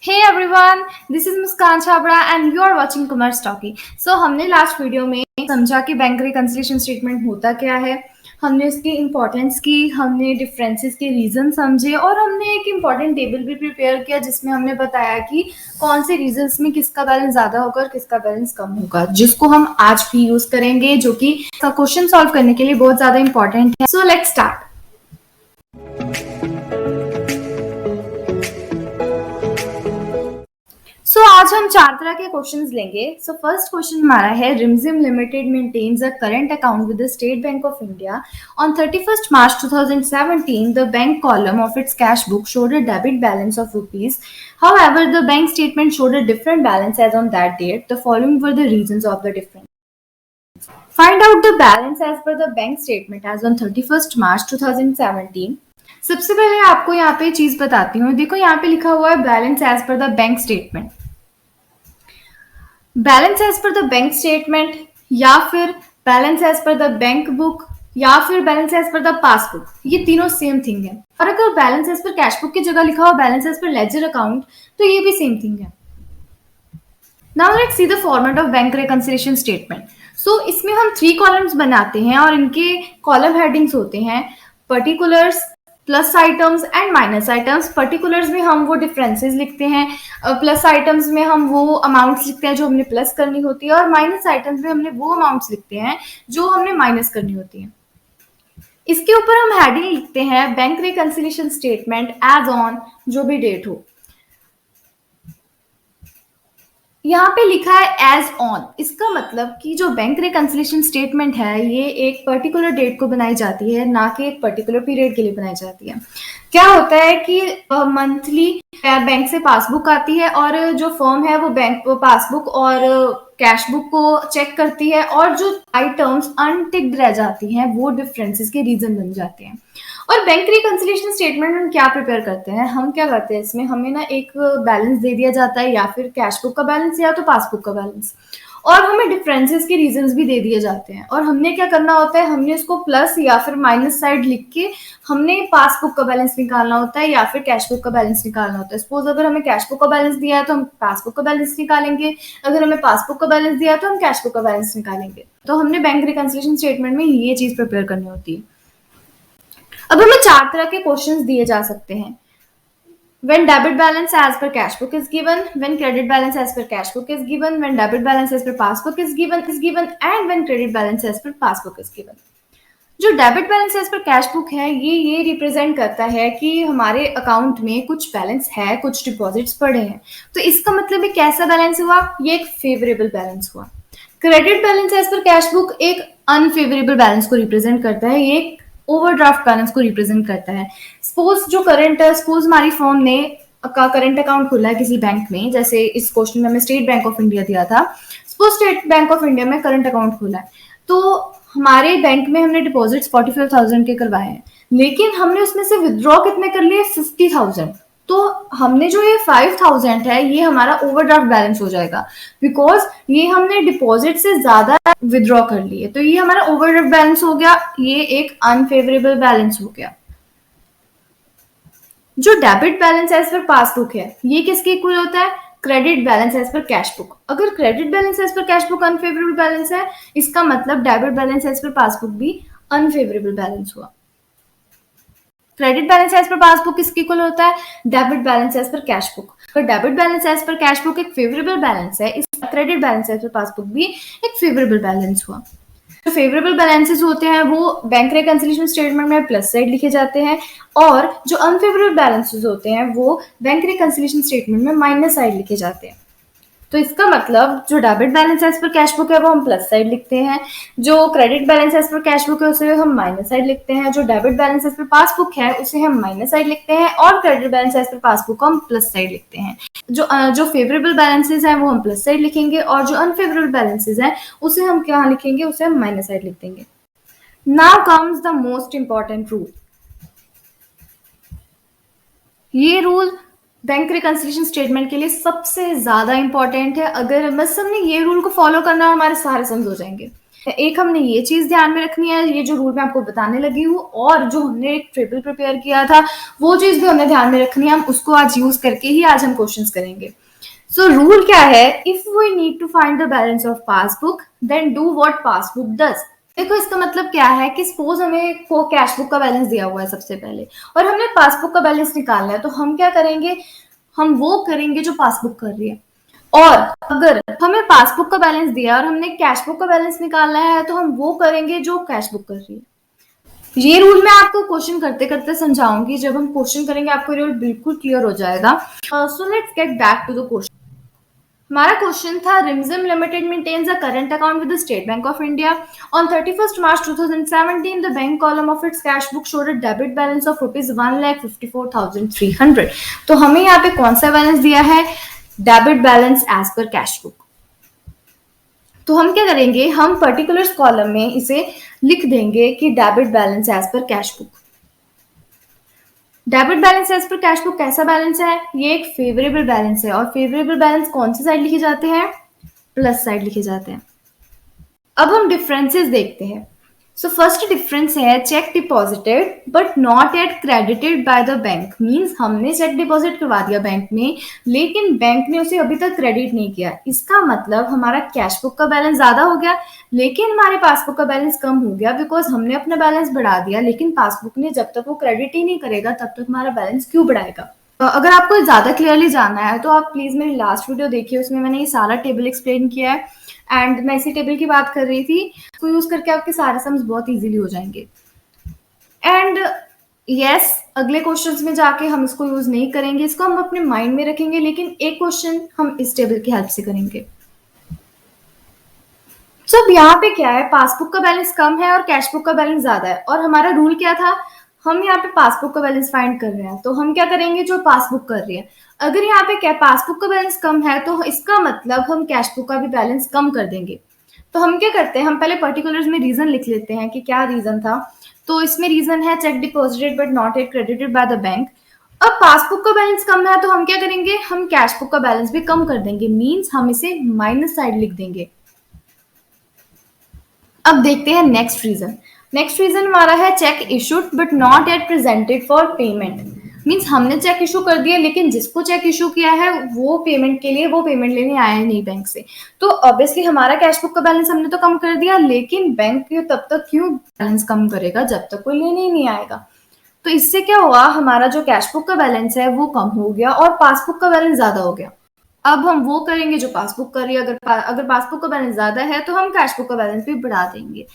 Hey everyone, this is Muskan Chhabra and you are watching Kumar Stocky. So हमने last video में समझा कि bank reconciliation statement होता क्या है, हमने उसकी इम्पोर्टेंस की, हमने डिफरेंसेस के रीज़न समझे और हमने एक इम्पॉर्टेंट टेबल भी प्रिपेयर किया जिसमें हमने बताया कि कौन से रीजंस में किसका बैलेंस ज़्यादा होगा और किसका बैलेंस कम होगा, जिसको हम आज भी यूज़ करेंगे, जो कि क्वेश्चन सॉल्व करने के लिए बहुत ज़्यादा इंपॉर्टेंट है. So let's start. आज हम 4 तरह के क्वेश्चंस लेंगे. फर्स्ट क्वेश्चन हमारा है, Rimjhim limited maintains a current account with the State Bank of India. On 31st March 2017, the bank column of its cash book showed a debit balance of rupees. However, the bank statement showed a different balance as on that date. The following were the reasons of the difference. Find out the balance as per the bank statement as on 31st March 2017. सबसे पहले आपको यहाँ पे चीज बताती हूँ. देखो यहाँ पे लिखा हुआ है balance as per the bank statement. Balance as per the bank statement या फिर balance as per the bank book या फिर balance as per the passbook, ये तीनों सेम थिंग है. और अगर balance as per cash book की जगह लिखा हुआ balance as per ledger account, तो ये भी सेम थिंग है. Now let's see the format of bank reconciliation statement. इसमें हम 3 कॉलम्स बनाते हैं और इनके कॉलम हेडिंग्स होते हैं particulars, plus items and minus items. Particulars में हम वो डिफरेंसेस लिखते हैं, प्लस आइटम्स में हम वो अमाउंट्स लिखते हैं जो हमने प्लस करनी होती है, और माइनस आइटम्स में हमने वो अमाउंट्स लिखते हैं जो हमने माइनस करनी होती है. इसके ऊपर हम हेडिंग लिखते हैं bank reconciliation statement as on, जो भी डेट हो. यहाँ पे लिखा है एज ऑन. इसका मतलब कि जो बैंक रिकंसिलिएशन स्टेटमेंट है ये एक पर्टिकुलर डेट को बनाई जाती है, ना कि एक पर्टिकुलर पीरियड के लिए बनाई जाती है. क्या होता है कि मंथली बैंक से पासबुक आती है और जो फर्म है वो बैंक पासबुक और कैश बुक को चेक करती है, और जो आइटम्स अनटिक्ड रह जाती हैं वो डिफरेंसेस के रीजन बन जाते हैं. और बैंक रिकंसिलिएशन स्टेटमेंट हम क्या प्रिपेयर करते हैं, हम क्या करते हैं इसमें, हमें ना एक बैलेंस दे दिया जाता है, या फिर कैश बुक का बैलेंस या तो पासबुक का बैलेंस, और हमें डिफरेंसेस के रीजंस भी दे दिए जाते हैं. और हमने क्या करना होता है, हमने उसको प्लस या फिर माइनस साइड लिख के हमने पासबुक का बैलेंस निकालना होता है या फिर कैश बुक का बैलेंस निकालना होता है. सपोज अगर हमें कैश बुक का बैलेंस दिया है तो हम पासबुक का बैलेंस निकालेंगे, अगर हमें पासबुक का बैलेंस दिया है तो हम कैश बुक का बैलेंस निकालेंगे. तो हमने बैंक रिकंसिलिएशन स्टेटमेंट में ये चीज प्रिपेयर करनी होती है. अब हमें 4 तरह के क्वेश्चंस दिए जा सकते हैं. When debit balance as per cash book is given, when credit balance as per cash book is given, when debit balance as per passbook is given, and when credit balance as per passbook is given. जो debit balance as per cash book है ये represent करता है कि हमारे account में कुछ balance है, कुछ डिपॉजिट्स पड़े हैं. तो इसका मतलब है कैसा बैलेंस हुआ, ये एक फेवरेबल बैलेंस हुआ. Credit balance as per cash book एक अनफेवरेबल बैलेंस को रिप्रेजेंट करता है, ये एक ओवरड्राफ्ट बैलेंस को रिप्रेजेंट करता है. सपोज हमारी फर्म ने का करंट अकाउंट खुला है किसी बैंक में, जैसे इस क्वेश्चन में हमें स्टेट बैंक ऑफ इंडिया दिया था. Suppose state Bank of India में करंट अकाउंट खुला है, तो हमारे बैंक में हमने डिपॉजिट्स 45,000 के करवाए हैं, लेकिन हमने उसमें से विदड्रॉ कितने कर लिए, 50,000. तो हमने जो ये 5,000 है ये हमारा ओवरड्राफ्ट बैलेंस हो जाएगा, बिकॉज ये हमने डिपॉजिट से ज्यादा विदड्रॉ कर लिए. तो ये हमारा ओवरड्राफ्ट बैलेंस हो गया, ये एक अनफेवरेबल बैलेंस हो गया. जो debit balance as per passbook है ये किसके इक्वल होता है, credit balance as per cash book. अगर credit balance as per cash book unfavourable balance है, इसका मतलब debit balance as per passbook भी अनफेवरेबल बैलेंस हुआ. Credit balance as per passbook किसके इक्वल होता है, debit balance as per cash book. अगर debit balance as per cash book एक फेवरेबल बैलेंस है, इस credit balance as per passbook भी एक फेवरेबल बैलेंस हुआ. जो फेवरेबल बैलेंसेस होते हैं वो बैंक रिकंसिलिएशन स्टेटमेंट में प्लस साइड लिखे जाते हैं, और जो अनफेवरेबल बैलेंसेस होते हैं वो बैंक रिकंसिलिएशन स्टेटमेंट में माइनस साइड लिखे जाते हैं. तो इसका मतलब जो debit balance as per cash book है वो हम प्लस साइड लिखते हैं, जो credit balance as per cash book है उसे हम माइनस साइड लिखते हैं, जो debit balance as per passbook है उसे हम माइनस साइड लिखते हैं, और credit balance as per passbook को हम प्लस साइड लिखते हैं. जो फेवरेबल बैलेंसेस हैं वो हम प्लस साइड लिखेंगे, और जो अनफेवरेबल बैलेंसेस हैं उसे हम क्या लिखेंगे, उसे हम माइनस साइड लिख देंगे. Now comes the most important rule. ये रूल बैंक रिकंसिलिएशन स्टेटमेंट के लिए सबसे ज्यादा इंपॉर्टेंट है. अगर बस हमने ये रूल को फॉलो करना है हमारे सारे सम्स हो जाएंगे. एक हमने ये चीज़ ध्यान में रखनी है, ये जो रूल मैं आपको बताने लगी हूँ, और जो हमने एक टेबल प्रिपेयर किया था, वो चीज़ भी हमें ध्यान में रखनी है। हम उसको आज यूज़ करके ही आज हम क्वेश्चंस करेंगे। सो रूल क्या है? If we need to find the balance of passbook, then do what passbook does. देखो, इसका मतलब क्या है कि सपोज हमें वो कैश बुक का बैलेंस दिया हुआ है सबसे पहले, और हमने पासबुक का बैलेंस निकालना है, तो हम क्या करेंगे? हम वो करेंगे जो पासबुक कर रही है। और अगर हमें पासबुक का बैलेंस दिया और हमने कैश बुक का बैलेंस निकालना है, तो हम वो करेंगे जो कैश बुक कर रही है। ये रूल मैं आपको क्वेश्चन करते करते समझाऊंगी। जब हम क्वेश्चन करेंगे आपको रूल बिल्कुल क्लियर हो जाएगा। So let's get back to the question. हमारा क्वेश्चन था, Rimjhim Limited maintains a current account with the State Bank of India. On 31st March 2017 the bank column of its cash book showed a debit balance of ₹1,54,300। तो हमें यहाँ पे कौन सा balance दिया है? Debit balance as per cash book. तो हम क्या करेंगे? हम पर्टिकुलर्स कॉलम में इसे लिख देंगे कि debit balance as per cash book. Debit balance as per cash book कैसा बैलेंस है? ये एक फेवरेबल बैलेंस है, और फेवरेबल बैलेंस कौन सी साइड लिखे जाते हैं? प्लस साइड लिखे जाते हैं। अब हम डिफरेंसेस देखते हैं। सो फर्स्ट डिफरेंस है, check deposited but not eight credited bye the bank. Means हमने चेक डिपॉजिट करवा दिया बैंक में, लेकिन बैंक ने उसे अभी तक क्रेडिट नहीं किया। इसका मतलब हमारा कैश बुक का बैलेंस ज्यादा हो गया, लेकिन हमारे पासबुक का बैलेंस कम हो गया, बिकॉज हमने अपना बैलेंस बढ़ा दिया, लेकिन पासबुक ने जब तक वो क्रेडिट ही नहीं करेगा तब तक हमारा बैलेंस क्यों बढ़ाएगा? अगर आपको ज्यादा क्लियरली जानना है तो आप प्लीज मेरी लास्ट वीडियो देखिए, उसमें मैंने ये सारा टेबल एक्सप्लेन किया है, एंड मैं इसी टेबल की बात कर रही थी। इसको यूज करके आपके सारे सम्स बहुत इजीली हो जाएंगे। एंड यस, अगले क्वेश्चंस में जाके हम इसको यूज नहीं करेंगे, इसको हम अपने माइंड में रखेंगे, लेकिन एक क्वेश्चन हम इस टेबल की हेल्प से करेंगे। तो अब यहाँ पे क्या है? पासबुक का बैलेंस कम है और कैश बुक का बैलेंस ज्यादा है, और हमारा रूल क्या था? हम यहाँ पे पासबुक का बैलेंस फाइंड कर रहे हैं, तो हम क्या करेंगे? जो पासबुक कर रही है। अगर यहाँ पे क्या पासबुक का बैलेंस कम है, तो इसका मतलब हम कैश बुक का भी बैलेंस कम कर देंगे। तो हम क्या करते हैं? हम पहले पर्टिकुलर्स में रीजन लिख लेते हैं कि क्या रीजन था। तो इसमें रीजन है, check deposited but not eight credited bye the bank. अब पासबुक का बैलेंस कम है, तो हम क्या करेंगे? हम कैश बुक का बैलेंस भी कम कर देंगे, मीन्स हम इसे माइनस साइड लिख देंगे। अब देखते हैं नेक्स्ट रीजन। नेक्स्ट रीजन हमारा है, check issued but not eight presented for payment. Means हमने चेक इशू कर दिया, लेकिन जिसको चेक इशू किया है वो पेमेंट के लिए वो पेमेंट लेने आया नहीं बैंक से। तो ऑब्वियसली हमारा कैश बुक का बैलेंस हमने तो कम कर दिया, लेकिन बैंक तब तक क्यों बैलेंस कम करेगा जब तक कोई लेने ही नहीं आएगा। तो इससे क्या हुआ? हमारा जो कैश बुक का बैलेंस है वो कम हो गया और पासबुक का बैलेंस ज्यादा हो गया। अब हम वो करेंगे जो पासबुक कर रही है। अगर पासबुक का बैलेंस ज्यादा है तो हम कैश बुक का बैलेंस भी बढ़ा देंगे।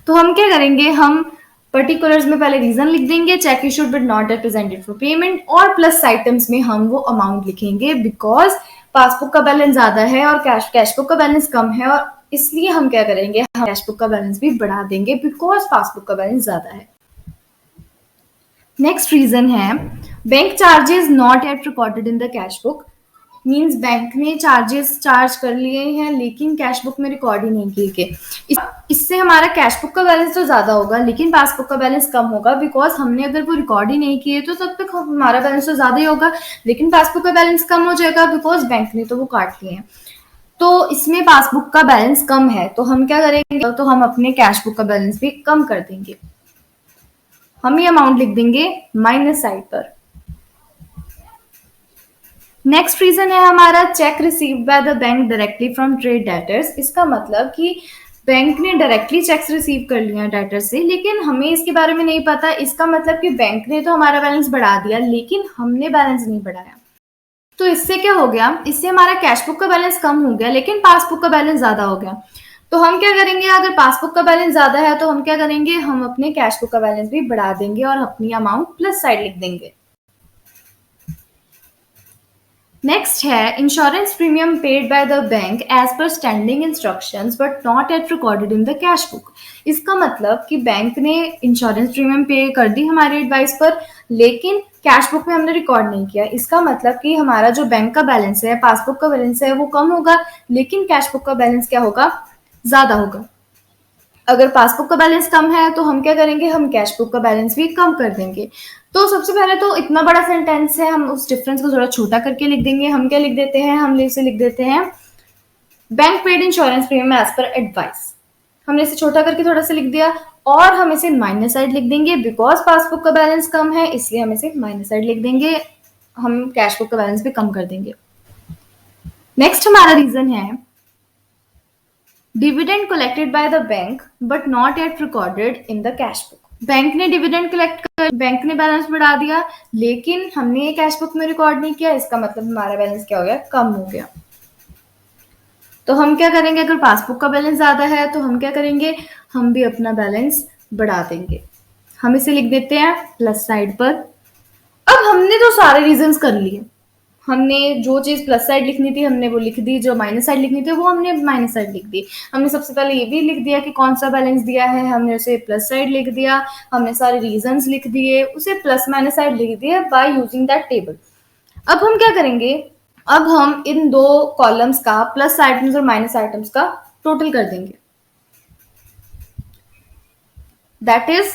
तो हम क्या करेंगे? हम पर्टिकुलर्स में पहले रीजन लिख देंगे, check issued but not represented for payment, और प्लस आइटम्स में हम वो अमाउंट लिखेंगे, बिकॉज पासबुक का बैलेंस ज्यादा है और कैश बुक का बैलेंस कम है, और इसलिए हम क्या करेंगे? हम कैश बुक का बैलेंस भी बढ़ा देंगे, बिकॉज पासबुक का बैलेंस ज्यादा है। नेक्स्ट रीजन है, bank charges not yet recorded in the cash book. Means bank ने चार्जेस चार्ज कर लिए हैं, लेकिन कैश बुक में रिकॉर्ड ही नहीं किए गए। इससे हमारा कैश बुक का बैलेंस तो ज्यादा होगा, लेकिन पासबुक का बैलेंस कम होगा, बिकॉज हमने अगर वो रिकॉर्ड ही नहीं किए तो तब तक हमारा बैलेंस तो ज्यादा ही होगा, लेकिन पासबुक का बैलेंस कम हो जाएगा, बिकॉज बैंक ने तो वो काट लिए हैं। तो इसमें पासबुक का बैलेंस कम है, तो हम क्या करेंगे? तो हम अपने कैश बुक का बैलेंस भी कम कर देंगे। हम ये अमाउंट लिख देंगे माइनस साइड पर। नेक्स्ट रीजन है हमारा, check received by the bank directly from trade debtors. इसका मतलब कि बैंक ने डायरेक्टली चेक्स रिसीव कर लिया डेटर से, लेकिन हमें इसके बारे में नहीं पता। इसका मतलब कि बैंक ने तो हमारा बैलेंस बढ़ा दिया, लेकिन हमने बैलेंस नहीं बढ़ाया। तो इससे क्या हो गया? इससे हमारा कैश बुक का बैलेंस कम हो गया, लेकिन पासबुक का बैलेंस ज्यादा हो गया। तो हम क्या करेंगे? अगर पासबुक का बैलेंस ज्यादा है तो हम क्या करेंगे? हम अपने कैश बुक का बैलेंस भी बढ़ा देंगे और अपनी अमाउंट प्लस साइड लिख देंगे। नेक्स्ट है, insurance premium paid by the bank as per standing instructions but not yet recorded in the cash book. इसका मतलब कि बैंक ने इंश्योरेंस प्रीमियम पे कर दी हमारे एडवाइस पर, लेकिन कैश बुक में हमने रिकॉर्ड नहीं किया। इसका मतलब कि हमारा जो बैंक का बैलेंस है, पासबुक का बैलेंस है, वो कम होगा, लेकिन कैश बुक का बैलेंस क्या होगा? ज्यादा होगा। अगर पासबुक का बैलेंस कम है तो हम क्या करेंगे? हम कैश बुक का बैलेंस भी कम कर देंगे। तो सबसे पहले तो इतना बड़ा सेंटेंस है, हम उस डिफरेंस को थोड़ा छोटा करके लिख देंगे। हम क्या लिख देते हैं? हम इसे लिख देते हैं, bank paid insurance premium as per advice. हमने इसे छोटा करके थोड़ा सा लिख दिया और हम इसे माइनस साइड लिख देंगे। बिकॉज पासबुक का बैलेंस कम है इसलिए हम इसे माइनस साइड लिख देंगे, हम कैश बुक का बैलेंस भी कम कर देंगे। नेक्स्ट हमारा रीजन है dividend collected by the bank but not yet recorded in the cash book. Bank ने डिविडेंड कलेक्ट कर, बैंक ने बैलेंस बढ़ा दिया लेकिन हमने ये कैश बुक में रिकॉर्ड नहीं किया, इसका मतलब हमारा बैलेंस क्या हो गया, कम हो गया। तो हम क्या करेंगे, अगर पासबुक का बैलेंस ज्यादा है तो हम क्या करेंगे, हम भी अपना बैलेंस बढ़ा देंगे। हम इसे लिख देते हैं प्लस साइड पर। अब हमने तो सारे रीजंस कर लिए, हमने जो चीज प्लस साइड लिखनी थी हमने वो लिख दी, जो माइनस साइड लिखनी थी वो हमने माइनस साइड लिख दी। हमने सबसे पहले ये भी लिख दिया कि कौन सा बैलेंस दिया है, हमने उसे प्लस साइड लिख दिया, हमने सारे रीजंस लिख दिए, उसे प्लस माइनस साइड लिख दिया बाय यूजिंग दैट टेबल। अब हम क्या करेंगे, अब हम इन दो कॉलम्स का प्लस आइटम्स और माइनस आइटम्स का टोटल कर देंगे। दैट इज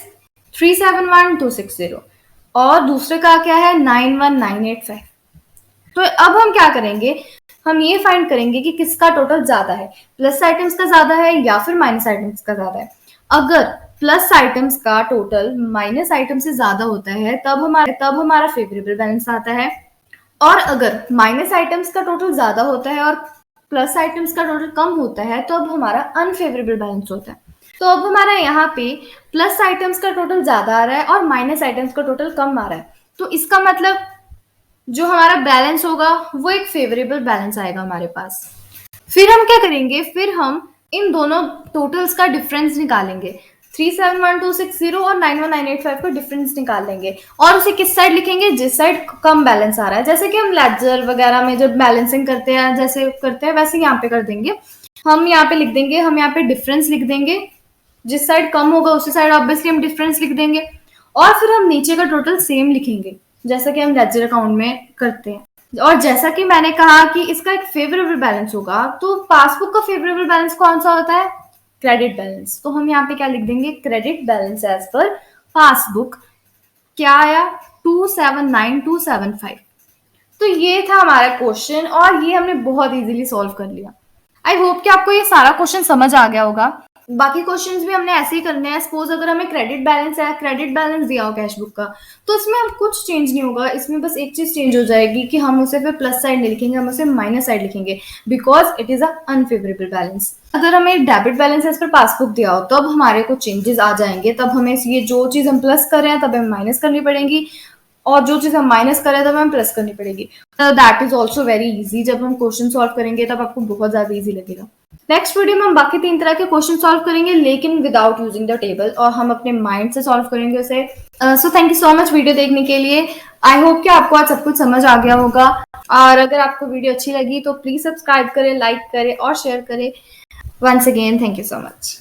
371260 और दूसरे का क्या है 91985। तो अब हम क्या करेंगे, हम ये फाइंड करेंगे कि किसका टोटल ज्यादा है, प्लस आइटम्स का ज्यादा है या फिर माइनस आइटम्स का ज्यादा है। अगर प्लस आइटम्स का टोटल माइनस आइटम से ज्यादा होता है तब हमारा फेवरेबल बैलेंस आता है, और अगर माइनस आइटम्स का टोटल ज्यादा होता है और प्लस आइटम्स का टोटल कम होता है तो अब हमारा अनफेवरेबल बैलेंस होता है। तो अब हमारा यहाँ पे प्लस आइटम्स का टोटल ज्यादा आ रहा है और माइनस आइटम्स का टोटल कम आ रहा है, तो इसका मतलब जो हमारा बैलेंस होगा वो एक फेवरेबल बैलेंस आएगा हमारे पास। फिर हम क्या करेंगे, फिर हम इन दोनों टोटल्स का डिफरेंस निकालेंगे, 371260 और 91985 का डिफरेंस निकाल लेंगे और उसे किस साइड लिखेंगे, जिस साइड कम बैलेंस आ रहा है। जैसे कि हम लेजर वगैरह में जब बैलेंसिंग करते हैं जैसे करते हैं वैसे यहाँ पे कर देंगे। हम यहाँ पे लिख देंगे, हम यहाँ पे डिफरेंस लिख देंगे, जिस साइड कम होगा उसी साइड ऑब्वियसली हम डिफरेंस लिख देंगे और फिर हम नीचे का टोटल सेम लिखेंगे जैसा कि हम लेजर अकाउंट में करते हैं। और जैसा कि मैंने कहा कि इसका एक फेवरेबल बैलेंस होगा, तो पासबुक का फेवरेबल बैलेंस कौन सा होता है, क्रेडिट बैलेंस। तो हम यहाँ पे क्या लिख देंगे, credit balance as per passbook क्या आया 279275। तो ये था हमारा क्वेश्चन और ये हमने बहुत इजीली सॉल्व कर लिया। आई होप कि आपको ये सारा क्वेश्चन समझ आ गया होगा। बाकी क्वेश्चंस भी हमने ऐसे ही करने हैं। सपोज अगर हमें क्रेडिट बैलेंस दिया हो कैश बुक का, तो इसमें हम कुछ चेंज नहीं होगा, इसमें बस एक चीज चेंज हो जाएगी कि हम उसे फिर प्लस साइड नहीं लिखेंगे, हम उसे माइनस साइड लिखेंगे because it is a unfavourable balance. अगर हमें debit balance as per passbook दिया हो तब हमारे को चेंजेस आ जाएंगे, तब हमें ये जो चीज हम प्लस कर रहे हैं तब हमें माइनस करनी पड़ेगी और जो चीज हम माइनस कर रहे हैं तब हमें प्लस करनी पड़ेगी। That is also very easy, जब हम क्वेश्चन सॉल्व करेंगे तब आपको बहुत ज्यादा इजी लगेगा। नेक्स्ट वीडियो में हम बाकी 3 तरह के क्वेश्चन सॉल्व करेंगे लेकिन विदाउट यूजिंग द टेबल, और हम अपने माइंड से सॉल्व करेंगे उसे। So thank you so much video देखने के लिए। आई होप कि आपको आज सब कुछ समझ आ गया होगा, और अगर आपको वीडियो अच्छी लगी तो प्लीज सब्सक्राइब करें, लाइक करें और शेयर करें। Once again thank you so much.